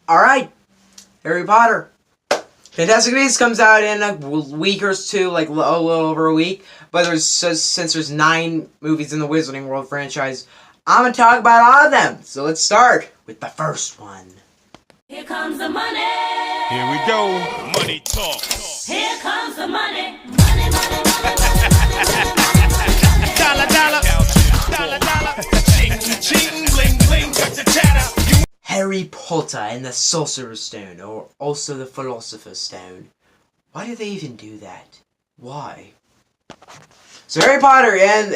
Alright, Harry Potter. Fantastic Beasts comes out in a week or two, like a little over a week. But since there's 9 movies in the Wizarding World franchise, I'm going to talk about all of them. So let's start with the first one. Here comes the money. Here we go. Money talk. Here comes the money. Money, money, money, money. Dollar, dollar. Dollar, dollar. Ching, ching, bling, bling. Got the chatter. Harry Potter and the Sorcerer's Stone, or also the Philosopher's Stone. Why do they even do that? Why? So Harry Potter and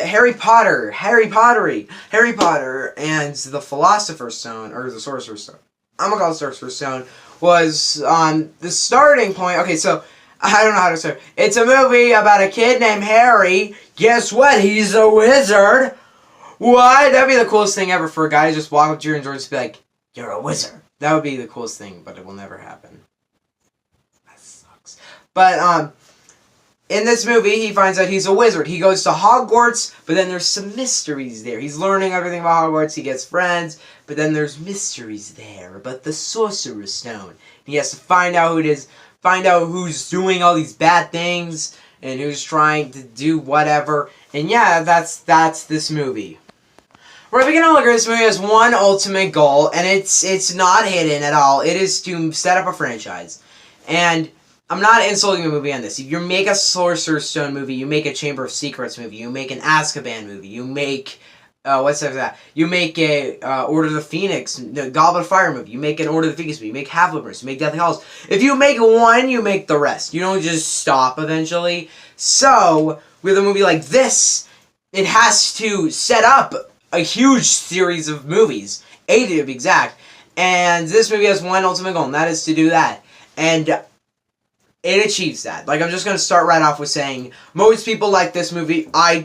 the Philosopher's Stone, or the Sorcerer's Stone, I'm gonna call it Sorcerer's Stone, was the starting point. Okay, so I don't know how to say it. It's a movie about a kid named Harry. Guess what? He's a wizard. What? That'd be the coolest thing ever for a guy to just walk up to you and just be like, "You're a wizard." That would be the coolest thing, but it will never happen. That sucks. But in this movie, he finds out he's a wizard. He goes to Hogwarts, but then there's some mysteries there. He's learning everything about Hogwarts. He gets friends, but then there's mysteries there about the Sorcerer's Stone. He has to find out who it is, find out who's doing all these bad things, and who's trying to do whatever. And yeah, that's this movie. We're beginning to look at this movie as one ultimate goal, and it's not hidden at all. It is to set up a franchise. And I'm not insulting the movie on this. If you make a Sorcerer's Stone movie, you make a Chamber of Secrets movie, you make an Azkaban movie, you make what's that? You make a Order of the Phoenix, the Goblet of Fire movie, you make an Order of the Phoenix movie, you make Half-Blood, you make Deathly Hallows. If you make one, you make the rest. You don't just stop eventually. So with a movie like this, it has to set up a huge series of movies, 80 to be exact, and this movie has one ultimate goal, and that is to do that, and it achieves that. Like, I'm just going to start right off with saying, most people like this movie, I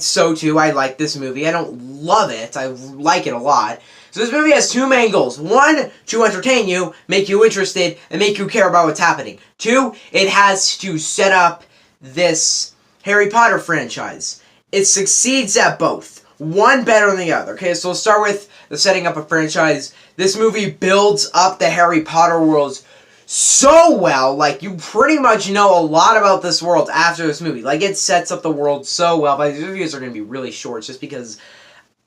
like this movie. I don't love it, I like it a lot. So this movie has 2 main goals. 1, to entertain you, make you interested, and make you care about what's happening. 2, it has to set up this Harry Potter franchise. It succeeds at both. One better than the other. Okay, so we'll start with the setting up a franchise. This movie builds up the Harry Potter worlds so well. Like, you pretty much know a lot about this world after this movie. Like, it sets up the world so well. But these reviews are going to be really short just because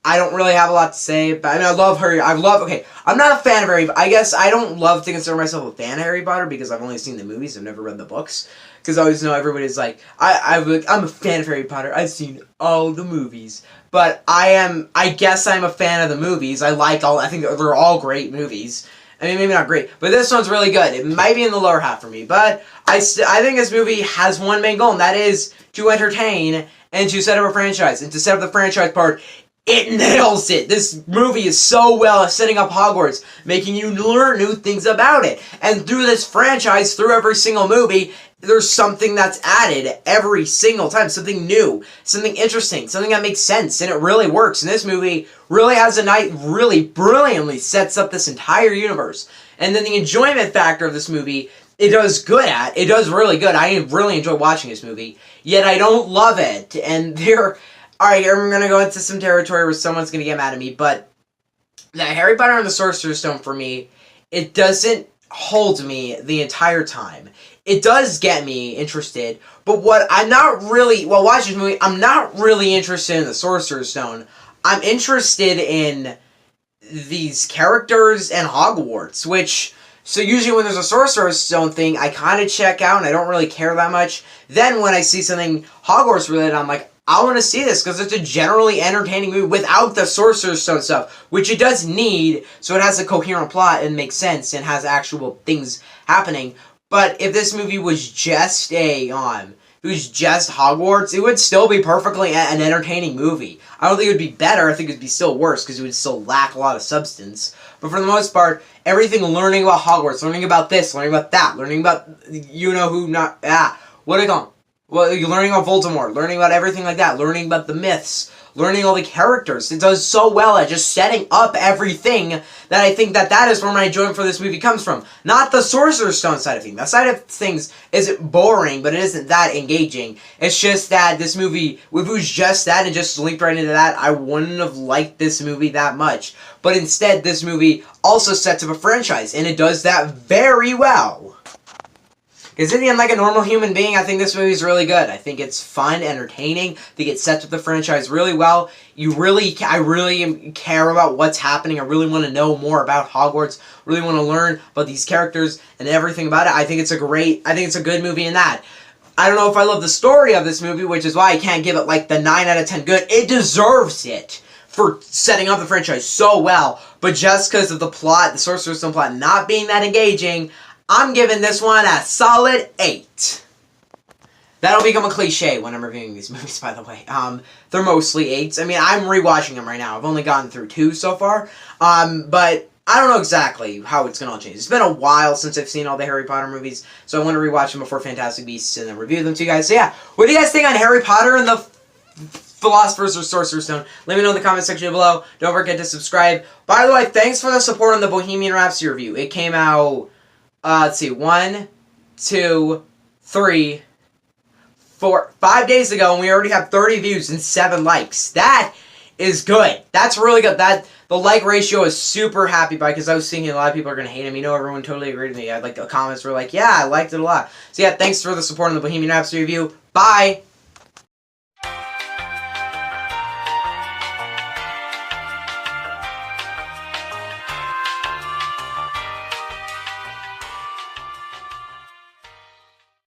I don't really have a lot to say. But I mean, I love Harry. Okay, I'm not a fan of Harry. I guess I don't love to consider myself a fan of Harry Potter because I've only seen the movies. I've never read the books. Because I always know everybody's like, I'm a fan of Harry Potter. I've seen all the movies. But I guess I'm a fan of the movies. I think they're all great movies. I mean, maybe not great, but this one's really good. It might be in the lower half for me, but I think this movie has one main goal, and that is to entertain and to set up a franchise. And to set up the franchise part, it nails it. This movie is so well at setting up Hogwarts, making you learn new things about it. And through this franchise, through every single movie, there's something that's added every single time. Something new, something interesting, something that makes sense, and it really works. And this movie really has really brilliantly sets up this entire universe. And then the enjoyment factor of this movie, it does good at. It does really good. I really enjoy watching this movie, yet I don't love it. And alright, I'm going to go into some territory where someone's going to get mad at me, but the Harry Potter and the Sorcerer's Stone, for me, it doesn't hold me the entire time. It does get me interested, but while watching this movie, I'm not really interested in the Sorcerer's Stone. I'm interested in these characters and Hogwarts, so usually when there's a Sorcerer's Stone thing, I kind of check out and I don't really care that much. Then when I see something Hogwarts related, I'm like, I want to see this because it's a generally entertaining movie without the Sorcerer's Stone stuff, which it does need, so it has a coherent plot and makes sense and has actual things happening. But if this movie was just Hogwarts, it would still be perfectly an entertaining movie. I don't think it would be better. I think it would be still worse because it would still lack a lot of substance. But for the most part, everything learning about Hogwarts, learning about this, learning about that, learning about what do you call them? Well, you're learning about Voldemort, learning about everything like that, learning about the myths, learning all the characters. It does so well at just setting up everything that I think that is where my enjoyment for this movie comes from. Not the Sorcerer's Stone side of things. That side of things isn't boring, but it isn't that engaging. It's just that this movie, if it was just that and just linked right into that, I wouldn't have liked this movie that much. But instead, this movie also sets up a franchise, and it does that very well. Because in the end, like a normal human being, I think this movie is really good. I think it's fun, entertaining. I think it sets up the franchise really well. I really care about what's happening. I really want to know more about Hogwarts. Really want to learn about these characters and everything about it. I think it's a good movie in that. I don't know if I love the story of this movie, which is why I can't give it like the 9 out of 10 good. It deserves it for setting up the franchise so well. But just because of the plot, the Sorcerer's Stone plot not being that engaging, I'm giving this one a solid 8. That'll become a cliche when I'm reviewing these movies, by the way. They're mostly 8s. I mean, I'm rewatching them right now. I've only gotten through 2 so far. But I don't know exactly how it's going to all change. It's been a while since I've seen all the Harry Potter movies, so I want to rewatch them before Fantastic Beasts and then review them to you guys. So yeah, what do you guys think on Harry Potter and the Philosopher's or Sorcerer's Stone? Let me know in the comment section below. Don't forget to subscribe. By the way, thanks for the support on the Bohemian Rhapsody review. It came out... let's see, 1, 2, 3, 4, 5 days ago, and we already have 30 views and 7 likes. That is good. That's really good. The like ratio is super happy by, because I was thinking a lot of people are going to hate him. You know, everyone totally agreed with me. I had like the comments were like, yeah, I liked it a lot. So yeah, thanks for the support on the Bohemian Rhapsody review. Bye!